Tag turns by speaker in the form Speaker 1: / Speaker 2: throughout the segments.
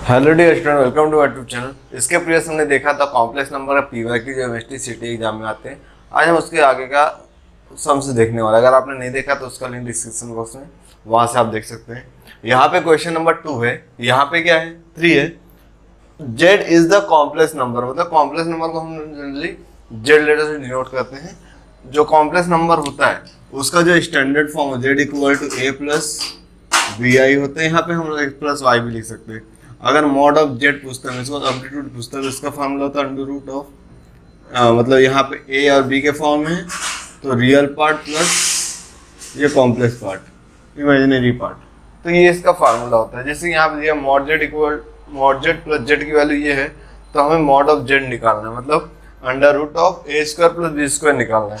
Speaker 1: Hello dear student, welcome to our YouTube channel. इसके previous हमने देखा था कॉम्प्लेक्स नंबर पीवाई की जो यूनिवर्सिटी सिटी एग्जाम में आते हैं। आज हम उसके आगे का सम से देखने वाला। अगर आपने नहीं देखा तो उसका लिंक डिस्क्रिप्शन बॉक्स में, वहां से आप देख सकते हैं। यहाँ पे क्वेश्चन नंबर 2 है। यहाँ पे क्या है, 3 है। Z is the complex number, मतलब कॉम्प्लेक्स नंबर को हम जनरली जेड लेटर से डिनोट करते हैं। जो कॉम्प्लेक्स नंबर होता है उसका जो स्टैंडर्ड फॉर्म है Z equal to A plus B I होता है। यहाँ पे हम एक्स प्लस वाई भी लिख सकते हैं। अगर मॉड ऑफ जेड पूछता है, इसको एम्पलीट्यूड पूछता है, तो इसका फॉर्मूला होता है अंडर रूट ऑफ, मतलब यहाँ पे ए और बी के फॉर्म में, तो रियल पार्ट प्लस ये कॉम्प्लेक्स पार्ट, इमेजिनरी पार्ट, तो ये इसका फार्मूला होता है। जैसे यहाँ पे दिया मॉड जेड प्लस जेड की वैल्यू ये है, तो हमें मॉड ऑफ जेड निकालना है, मतलब under root of A square plus B square निकालना है।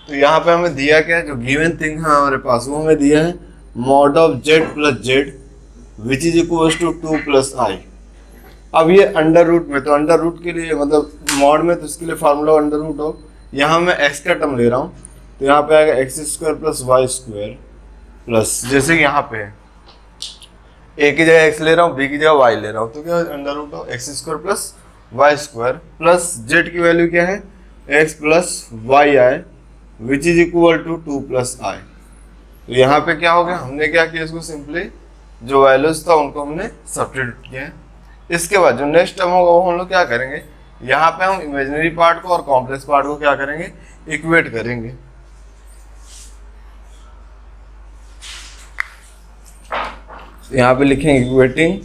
Speaker 1: तो यहाँ पे हमें दिया क्या है, जो गिवन थिंग है हमारे पास, वो हमें दिया है mod of Z plus Z which is equal to 2 plus I. अब ये अंडर रूट में, तो अंडर रूट के लिए मतलब मॉड में, तो इसके लिए फार्मूला अंडर रूट ऑफ, यहाँ मैं एक्स का टर्म ले रहा हूँ, तो यहाँ पे आएगा X square plus Y square plus, जैसे कि यहाँ पे है ए की जगह एक्स ले रहा हूँ, बी की जगह वाई ले रहा हूँ, तो क्या under root of X square plus Y square plus Z की वैल्यू क्या है, X plus Y I which is equal to 2 plus I. तो यहाँ पे क्या हो गया, हमने क्या किया, इसको सिंपली जो वैल्यूज था उनको हमने सब्स्टिट्यूट किया है। इसके बाद जो नेक्स्ट टर्म होगा वो हम लोग क्या करेंगे, यहाँ पे हम इमेजिनरी पार्ट को और कॉम्प्लेक्स पार्ट को क्या करेंगे, इक्वेट करेंगे। यहाँ पे लिखेंगे equating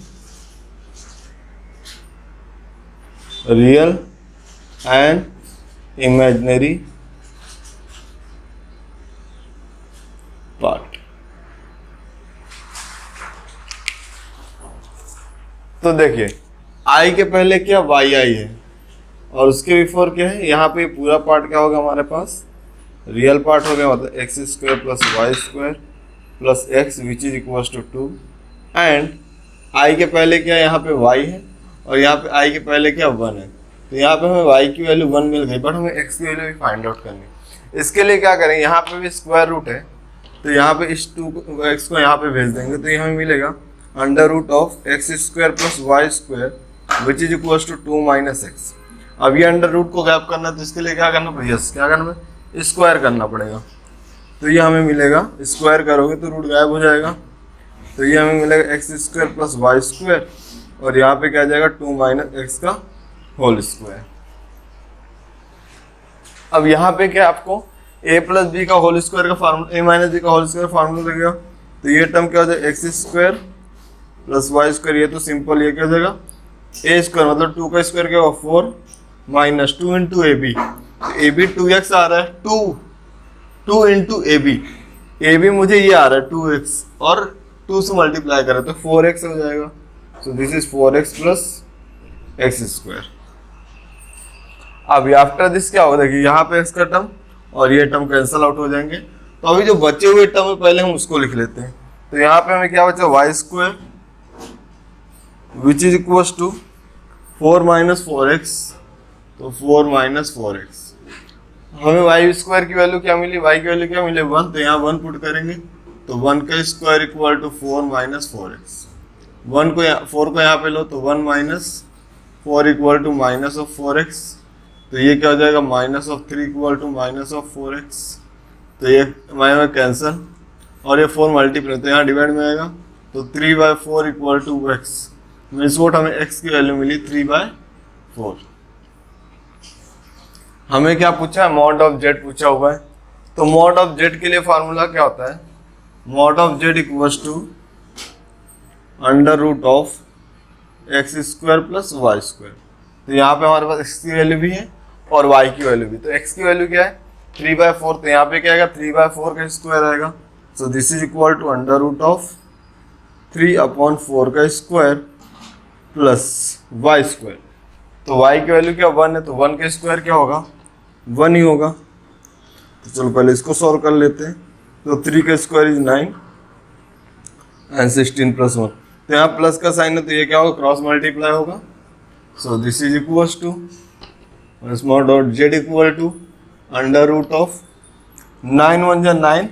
Speaker 1: real and imaginary part. तो देखिए आई के पहले क्या वाई आई है, और उसके बिफोर क्या है, यहाँ पे पूरा पार्ट क्या होगा हमारे पास, रियल पार्ट हो गया, मतलब X square plus Y square plus X which is equal to 2, and I के पहले क्या यहाँ पे वाई है, और यहाँ पे आई के पहले क्या 1 है। तो यहाँ पे हमें वाई की वैल्यू 1 मिल गई, बट हमें एक्स की वैल्यू भी फाइंड आउट करनी है। इसके लिए क्या करेंगे, यहाँ पे भी स्क्वायर रूट है, तो यहाँ पे इस 2 एक्स को यहाँ पे भेज देंगे, तो ये हमें मिलेगा under root of X square plus Y square which is equal to 2 minus X. अब ये अंडर रूट को गैप करना है, तो इसके लिए क्या करना पड़ेगा, क्या करना है, स्क्वायर करना पड़ेगा। तो ये हमें मिलेगा, स्क्वायर करोगे तो रूट गायब हो जाएगा, तो ये हमें मिलेगा X square plus Y square, और यहाँ पे क्या जाएगा 2 माइनस एक्स का होल स्क्वायर। अब यहाँ पे क्या आपको ए प्लस बी का होल स्क्वायर का फार्मूला, ए माइनस बी का होल स्क्वायर फार्मूला लगेगा, तो ये टर्म क्या हो जाएगा, X square plus Y square, ये तो सिंपल, ये क्या हो जाएगा ए स्क्वायर, मतलब 2 का स्क्वायर क्या होगा 4 minus 2 into A B, A B 2x आ रहा है, 2 इंटू ए बी मुझे ये आ रहा है 2x, और 2 से मल्टीप्लाई करें तो 4x हो जाएगा। सो this is 4x plus x square. अब आफ्टर दिस क्या होगा, देखिए यहाँ पे x का टर्म और ये टर्म कैंसल आउट हो जाएंगे। तो अभी जो बचे हुए टर्म है पहले हम उसको लिख लेते हैं। तो यहाँ पे हमें क्या बचा, Y square which is equal to 4 minus 4x, तो 4 माइनस 4x। हमें वाई स्क्वायर की वैल्यू क्या मिली, वाई की वैल्यू क्या मिली 1, तो यहाँ 1 पुट करेंगे, तो 1 का square equal to 4 minus 4x। 4 को यहाँ पे लो, तो 1 minus 4 equal to minus of 4x, तो ये क्या हो जाएगा minus of 3 equal to minus of 4x, तो ये माइनस कैंसल, और ये 4 मल्टीप्लाई, तो यहाँ डिवाइड में आएगा, तो 3/4 equal to x, means what हमें x की वैल्यू मिली 3/4। हमें क्या पूछा है, मॉड ऑफ जेड पूछा हुआ है। तो मॉड ऑफ जेड के लिए फार्मूला क्या होता है, mod of Z equals to under root of X square plus Y square. तो यहाँ पे हमारे पास एक्स की वैल्यू भी है और वाई की वैल्यू भी। तो एक्स की वैल्यू क्या है 3/4, तो यहाँ पे क्या आएगा 3/4 का स्क्वायर आएगा। So this is equal to under root of 3/4 का स्क्वायर प्लस वाई स्क्वायर। तो वाई की वैल्यू क्या 1 है, तो 1 का स्क्वायर क्या होगा 1 ही होगा। तो चलो पहले इसको सॉल्व कर लेते हैं। तो 3 का स्क्वायर इज 9 एंड 16 प्लस 1, तो यहाँ प्लस का साइन है, तो ये क्या होगा क्रॉस मल्टीप्लाई होगा। So this is equal to small dot Z equal to under root of 9 1 जा 9,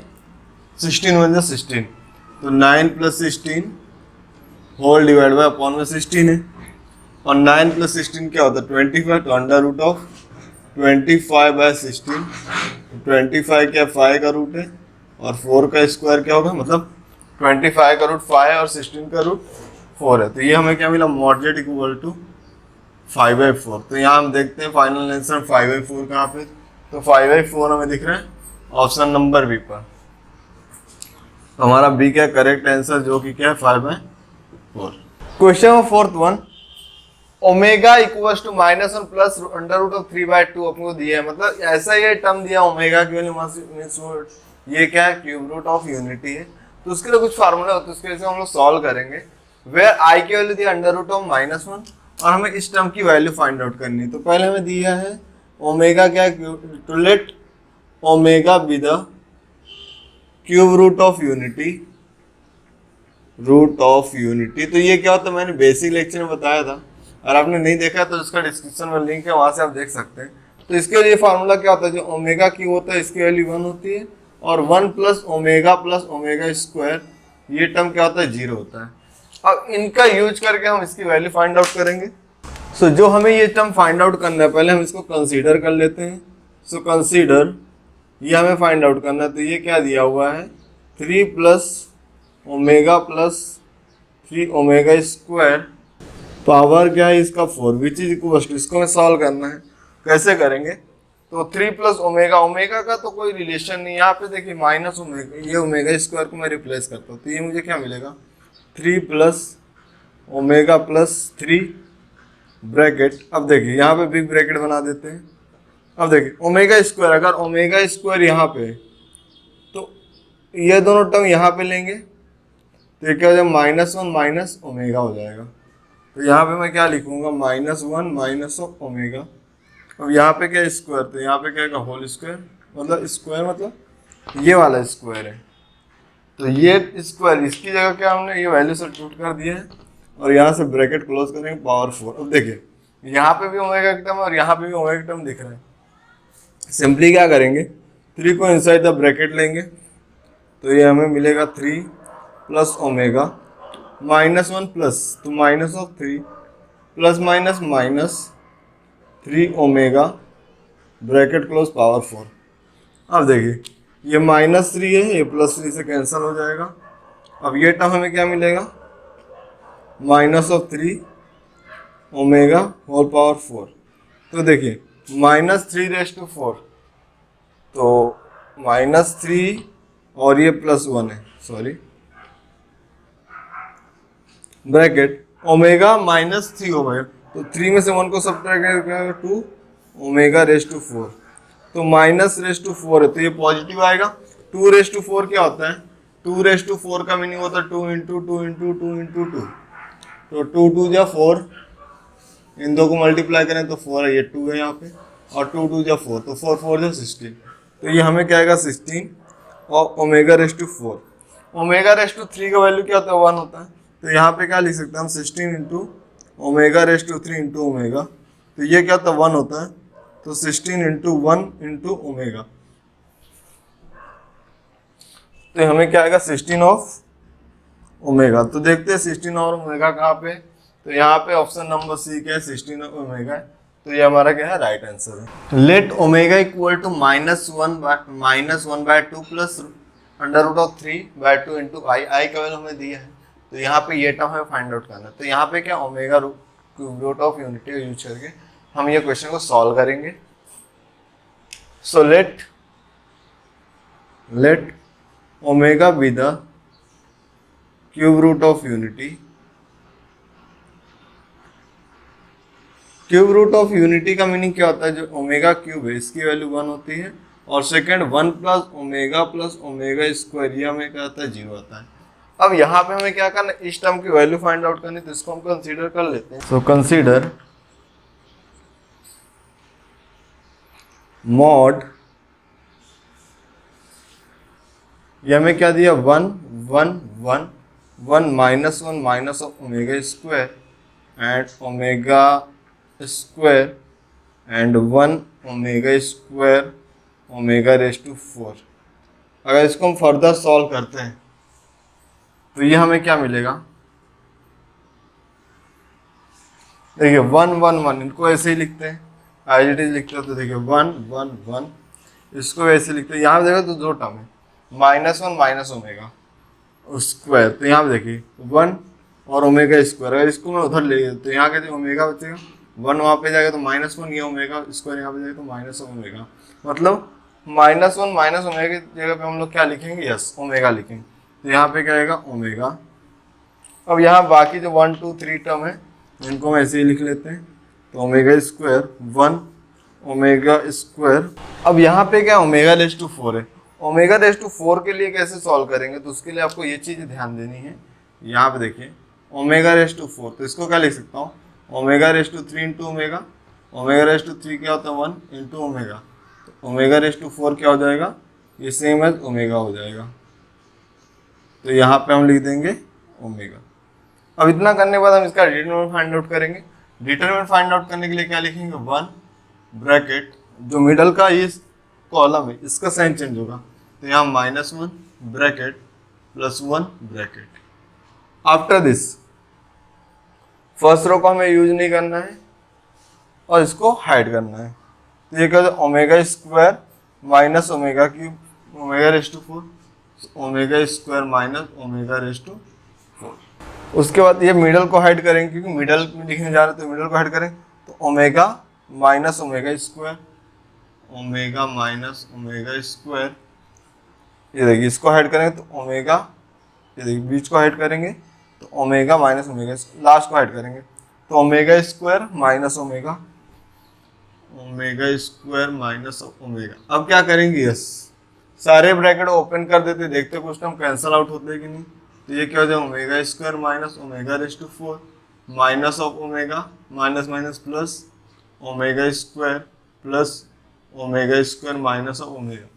Speaker 1: 16 1 जा 16, तो 9 plus 16 whole divide by upon में 16 है, और 9 प्लस 16 क्या होता है 25, तो अंडर रूट ऑफ 25/16, 25 क्या 5 का रूट है, और 4 का स्क्वायर क्या होगा, मतलब 25 का रूट 5 और 16 का रूट 4 है। तो ये हमें क्या मिला, मॉड जेड इक्वल टू 5/4। तो यहाँ हम देखते हैं फाइनल आंसर 5/4 कहाँ पे, तो 5/4 हमें दिख रहा है ऑप्शन नंबर बी पर। तो हमारा बी क्या करेक्ट आंसर, जो कि क्या है 5/4। Question number fourth one, omega equals to -1 plus under root of 3/2 अपने को दिया है, मतलब ऐसा ये टर्म दिया ओमेगा की वैल्यू मींस ये क्या है क्यूब रूट ऑफ यूनिटी है। तो उसके लिए कुछ फार्मूला होता है, उसके लिए हम लोग सॉल्व करेंगे। वेयर आई की वैल्यू दी अंडर रूट ऑफ -1 और हमें इस टर्म की वैल्यू फाइंड आउट करनी है। तो पहले हमें दिया है ओमेगा क्या, to let omega be the cube root of unity, root of unity. तो ये क्या होता है मैंने बेसिक लेक्चर में बताया था, अगर आपने नहीं देखा तो इसका डिस्क्रिप्शन में लिंक है, वहां से आप देख सकते हैं। तो इसके लिए फार्मूला क्या होता है, जो ओमेगा क्यू होता है इसकी वैल्यू 1 होती है, और 1 प्लस ओमेगा स्क्वायर ये टर्म क्या होता है 0 होता है। अब इनका यूज करके हम इसकी वैल्यू फाइंड आउट करेंगे। सो जो हमें ये टर्म फाइंड आउट करना है, पहले हम इसको कंसीडर कर लेते हैं। सो कंसीडर ये हमें फाइंड आउट करना है, तो ये क्या दिया हुआ है 3 प्लस 3 ओमेगा स्क्वायर पावर क्या है इसका 4 विच इज इक्वल टू, इसको हमें सॉल्व करना है। कैसे करेंगे, तो 3 प्लस ओमेगा का तो कोई रिलेशन नहीं, यहाँ पे देखिए माइनस ओमेगा, ये ओमेगा स्क्वायर को मैं रिप्लेस करता हूँ, तो ये मुझे क्या मिलेगा 3 प्लस ओमेगा प्लस 3 ब्रैकेट। अब देखिए यहाँ पे बिग ब्रैकेट बना देते हैं। अब देखिए ओमेगा स्क्वायर, अगर ओमेगा स्क्वायर यहाँ पे, तो ये दोनों टर्म यहाँ पे लेंगे तो ये क्या हो जाएगा -1 माइनस ओमेगा हो जाएगा। तो यहाँ पे मैं क्या लिखूंगा -1 माइनस ओमेगा। अब यहाँ पे क्या स्क्वायर, तो यहाँ पे क्या है होल स्क्वायर, मतलब स्क्वायर मतलब ये वाला स्क्वायर है, तो ये स्क्वायर इसकी जगह क्या हमने ये वैल्यू सब्स्टिट्यूट कर दिया है, और यहाँ से ब्रैकेट क्लोज करेंगे पावर 4। अब देखिए यहाँ पे भी ओमेगा का टर्म और यहाँ पे भी ओमेगा का टर्म दिख रहा है। सिंपली क्या करेंगे 3 को इनसाइड द ब्रैकेट लेंगे, तो ये हमें मिलेगा 3 प्लस ओमेगा -1 प्लस, तो minus of 3 plus minus 3 omega bracket close power 4। अब देखिए ये -3 है, ये +3 से कैंसिल हो जाएगा। अब ये टर्म हमें क्या मिलेगा -3 ओमेगा होल पावर 4। तो देखिए -3/4, तो -3 और ये +1 है, सॉरी ब्रैकेट ओमेगा -3 ओमेगा, तो 3 में से 1 को सब्ट्रैक्ट करेंगे 2 ओमेगा/4, तो -4 है, तो ये पॉजिटिव आएगा। 2/4 क्या होता है, 2/4 का मीनिंग होता है 2 इंटू 2 इंटू 2 इंटू 2, तो 2 2 जा 4, इन दो को मल्टीप्लाई करें तो 4 है, ये 2 है यहाँ पे, और 2 2 जा 4, तो 4 4 जा 16, तो ये हमें क्या आएगा 16 और ओमेगा/4। ओमेगा/3 का वैल्यू क्या होता है 1 होता है, तो यहाँ पे क्या लिख सकते हैं हम 16 इंटू ओमेगा/3 इंटू ओमेगा, तो ये क्या होता है 1 होता है, तो 16 इंटू 1 इंटू ओमेगा, तो हमें क्या आएगा 16 ऑफ ओमेगा। तो देखते हैं 16 और ओमेगा कहाँ पे, तो यहाँ पे ऑप्शन नंबर सी क्या है 16 ऑफ ओमेगा है, तो ये हमारा क्या है राइट आंसर है। Let omega equal to -1/2 plus under root of 3/2 into I का वैल्यू हमें दिया है, तो यहाँ पे ये टर्म हमें फाइंड आउट करना है। तो यहाँ पे क्या omega cube root of unity use करके हम ये क्वेश्चन को सॉल्व करेंगे। So let omega be the cube root of unity. Cube root of unity का मीनिंग क्या होता है, जो ओमेगा क्यूब है इसकी वैल्यू 1 होती है, और सेकंड 1 प्लस ओमेगा स्क्वायर ये हमें क्या आता है 0 आता है। अब यहाँ पे हमें क्या करना है, इस टर्म की वैल्यू फाइंड आउट करनी, तो इसको हम कंसीडर कर लेते हैं। सो कंसीडर मॉड, ये हमें क्या दिया 1 1 1 1 -1 minus of omega square and omega square and 1 omega square ओमेगा/4। अगर इसको हम फर्दर सॉल्व करते हैं तो ये हमें क्या मिलेगा देखिए 1 1 1 इनको ऐसे ही लिखते हैं, आई डी लिखते हैं, तो देखिए 1 1 1 इसको ऐसे लिखते हैं। यहाँ पे देखो तो दो टर्म है, -1 माइनस ओमेगा स्क्वायर, तो यहाँ पे देखिए 1 और ओमेगा स्क्वायर, अगर इसको मैं उधर ले गया तो यहाँ कहते ओमेगा बचेगा, 1 वहाँ पे जाएगा तो -1, ये ओमेगा स्क्वायर यहाँ पे जाएगा तो माइनस ओमेगा, मतलब -1 माइनस ओमेगा की जगह पे हम लोग क्या लिखेंगे, यस ओमेगा लिखेंगे, तो यहाँ पे क्या आएगा ओमेगा। अब यहाँ बाकी जो 1 2 3 टर्म है इनको हम ऐसे ही लिख लेते हैं, तो ओमेगा स्क्वायर 1 ओमेगा स्क्वायर। अब यहाँ पे क्या ओमेगा रेज़ टू 4 है, ओमेगा रेज़ टू 4 के लिए कैसे सॉल्व करेंगे, तो उसके लिए आपको ये चीज़ ध्यान देनी है। यहाँ पे देखिए ओमेगा रेज़ टू 4, तो इसको क्या लिख सकता हूँ, omega raise to 3 into omega, omega raise to 3 क्या होता है 1 इंटू ओमेगा, तो ओमेगा रेज़ टू 4 क्या हो जाएगा, ये सेम एज ओमेगा हो जाएगा, तो यहाँ पे हम लिख देंगे ओमेगा। अब इतना करने के बाद हम इसका डिटरमिनेंट फाइंड आउट करेंगे। डिटरमिनेंट फाइंड आउट करने के लिए क्या लिखेंगे, 1 ब्रैकेट, जो मिडल का ये कॉलम है इसका साइन चेंज होगा, तो यहाँ -1 bracket +1 bracket. After this first row को हमें यूज नहीं करना है और इसको हाइड करना है, तो ये क्या omega square minus omega cube, omega raise to 4, omega square minus omega raise to 4। उसके बाद ये मिडल को हाइड करेंगे, क्योंकि मिडल में लिखने जा रहे हैं तो मिडल को हाइड करेंगे, तो omega minus omega square, omega minus omega square, ये देखिए इसको हाइड करेंगे तो ओमेगा, ये देखिए बीच को हाइड करेंगे तो ओमेगा माइनस ओमेगा, लास्ट को हाइड करेंगे तो omega square minus omega, omega square minus omega. अब क्या करेंगे, यस सारे ब्रैकेट ओपन कर देते, देखते कुछ टर्म कैंसल आउट होते कि नहीं, तो ये क्या हो जाएगा omega square minus omega raise to 4 minus of omega minus minus plus omega square plus omega square minus of omega.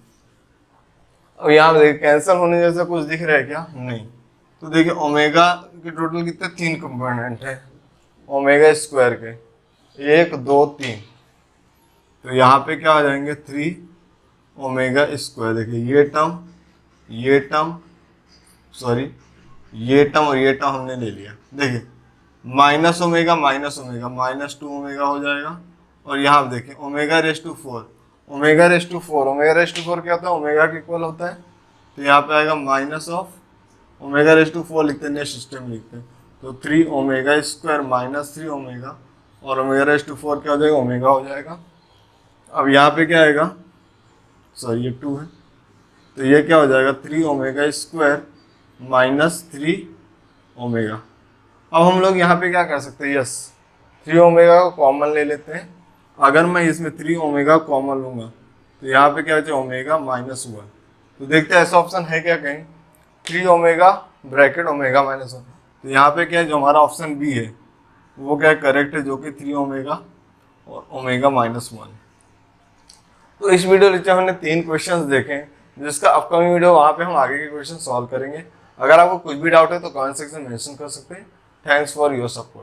Speaker 1: अब यहाँ पे देखिए कैंसिल होने जैसा कुछ दिख रहा है क्या, नहीं, तो देखिए ओमेगा के टोटल कितने 3 कंपोनेंट है ओमेगा स्क्वायर के, 1 2 3, तो यहाँ पे क्या आ जाएंगे 3 ओमेगा स्क्वायर। देखिए ये टर्म सॉरी ये टर्म और ये टर्म हमने ले लिया, देखिए माइनस ओमेगा -2 ओमेगा हो जाएगा, और यहाँ पे देखिए omega raise to 4, omega raise to 4 क्या होता है ओमेगा के इक्वल होता है, तो यहाँ पे आएगा minus of omega raise to 4 लिखते हैं, नेक्स्ट सिस्टम लिखते हैं, तो 3 ओमेगा स्क्वायर -3 ओमेगा और ओमेगा रेज़ टू 4 क्या हो जाएगा ओमेगा हो जाएगा। अब यहाँ पे क्या आएगा, सॉरी ये 2 है, तो ये क्या हो जाएगा 3 ओमेगा स्क्वायर -3 ओमेगा। अब हम लोग यहाँ पे क्या कर सकते हैं, यस 3 ओमेगा को कॉमन ले लेते हैं, अगर मैं इसमें 3 ओमेगा कॉमन लूँगा तो यहाँ पे क्या हो ओमेगा -1, तो देखते हैं ऐसा ऑप्शन है क्या कहीं, 3 ओमेगा ब्रैकेट ओमेगा -1, तो यहाँ पे क्या है जो हमारा ऑप्शन बी है वो क्या करेक्ट है, जो कि 3 ओमेगा और ओमेगा -1। तो इस वीडियो लेक्चर हमने 3 क्वेश्चंस देखे, जिसका अपकमिंग वीडियो वहाँ पे हम आगे के क्वेश्चन सॉल्व करेंगे। अगर आपको कुछ भी डाउट है तो कमेंट सेक्शन में मेंशन कर सकते हैं। Thanks for your support.